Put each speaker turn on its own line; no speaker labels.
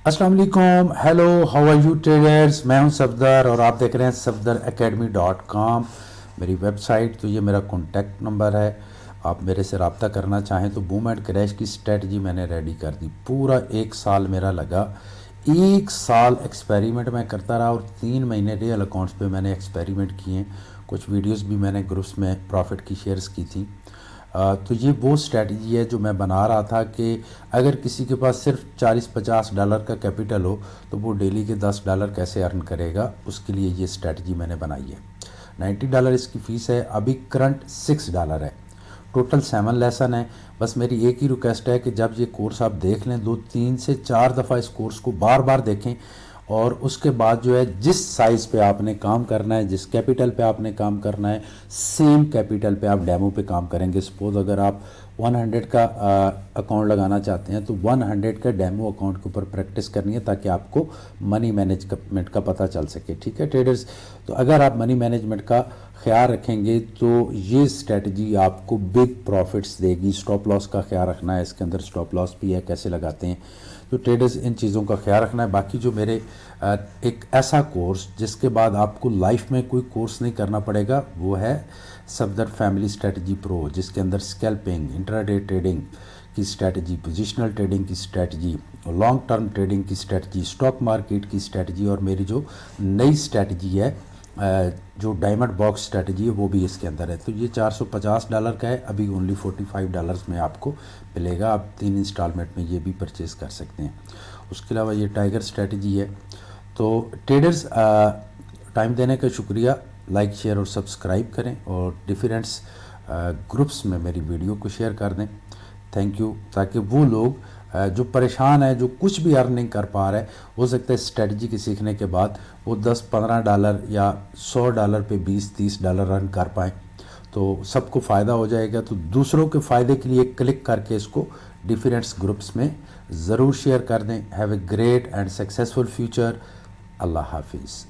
السلام علیکم، hello, how are you traders. میں ہوں صفدر اور آپ دیکھ رہے ہیں safdaracademy.com میری ویب سائٹ. تو یہ میرا کانٹیکٹ نمبر ہے. آپ میرے سے رابطہ کرنا چاہیں تو بوم اینڈ کریش کی اسٹریٹجی میں نے ریڈی کر دی. پورا 1 سال میرا لگا. 1 سال ایکسپیریمنٹ میں کرتا رہا اور 3 مہینے ریئل اکاؤنٹس پہ میں نے ایکسپیریمنٹ کیے. کچھ ویڈیوز بھی میں نے گروپس میں پروفٹ کی شیئرز کی تھیں. تو یہ وہ اسٹریٹجی ہے جو میں بنا رہا تھا کہ اگر کسی کے پاس صرف $40-50 کا کیپٹل ہو تو وہ ڈیلی کے $10 کیسے ارن کرے گا. اس کے لیے یہ اسٹریٹجی میں نے بنائی ہے. $90 اس کی فیس ہے. ابھی کرنٹ $6 ہے. ٹوٹل 7 لیسن ہے. بس میری ایک ہی ریکویسٹ ہے کہ جب یہ کورس آپ دیکھ لیں 3 سے 4 دفعہ اس کورس کو بار بار دیکھیں اور اس کے بعد جو ہے جس سائز پہ آپ نے کام کرنا ہے، جس کیپٹل پہ آپ نے کام کرنا ہے، سیم کیپٹل پہ آپ ڈیمو پہ کام کریں گے. سپوز اگر آپ 100 کا اکاؤنٹ لگانا چاہتے ہیں تو 100 کا ڈیمو اکاؤنٹ کے اوپر پریکٹس کرنی ہے تاکہ آپ کو منی مینجمنٹ کا پتہ چل سکے. ٹھیک ہے ٹریڈرز؟ تو اگر آپ منی مینجمنٹ کا خیال رکھیں گے تو یہ اسٹریٹجی آپ کو بگ پروفٹس دے گی. اسٹاپ لاس کا خیال رکھنا ہے، اس کے اندر اسٹاپ لاس بھی ہے، کیسے لگاتے ہیں. تو ٹریڈرز ان چیزوں کا خیال رکھنا ہے. باقی جو میرے ایک ایسا کورس جس کے بعد آپ کو لائف میں کوئی کورس نہیں کرنا پڑے گا وہ ہے صفدر فیملی اسٹریٹجی پرو، جس کے اندر اسکیلپنگ، انٹراڈے ٹریڈنگ کی اسٹریٹجی، پوزیشنل ٹریڈنگ کی اسٹریٹجی، لانگ ٹرم ٹریڈنگ کی اسٹریٹجی، اسٹاک مارکیٹ کی اسٹریٹجی اور میری جو نئی اسٹریٹجی ہے جو ڈائمنڈ باکس اسٹریٹجی ہے وہ بھی اس کے اندر ہے. تو یہ $450 کا ہے. ابھی اونلی $45 میں آپ کو ملے گا. آپ 3 انسٹالمنٹ میں یہ بھی پرچیز کر سکتے ہیں. اس کے علاوہ یہ ٹائیگر اسٹریٹجی ہے. تو ٹریڈرز ٹائم دینے کا شکریہ. لائک، شیئر اور سبسکرائب کریں اور ڈیفرینٹس گروپس میں میری ویڈیو کو شیئر کر دیں. Thank you. تاکہ وہ لوگ جو پریشان ہیں، جو کچھ بھی ارن نہیں کر پا رہے، ہو سکتا ہے اسٹریٹجی کے سیکھنے کے بعد وہ $10-15 یا $100 پہ $20-30 ارن کر پائیں. تو سب کو فائدہ ہو جائے گا. تو دوسروں کے فائدے کے لیے کلک کر کے اس کو ڈیفرینٹس گروپس میں ضرور شیئر کر دیں. Have a great and successful future. اللہ حافظ.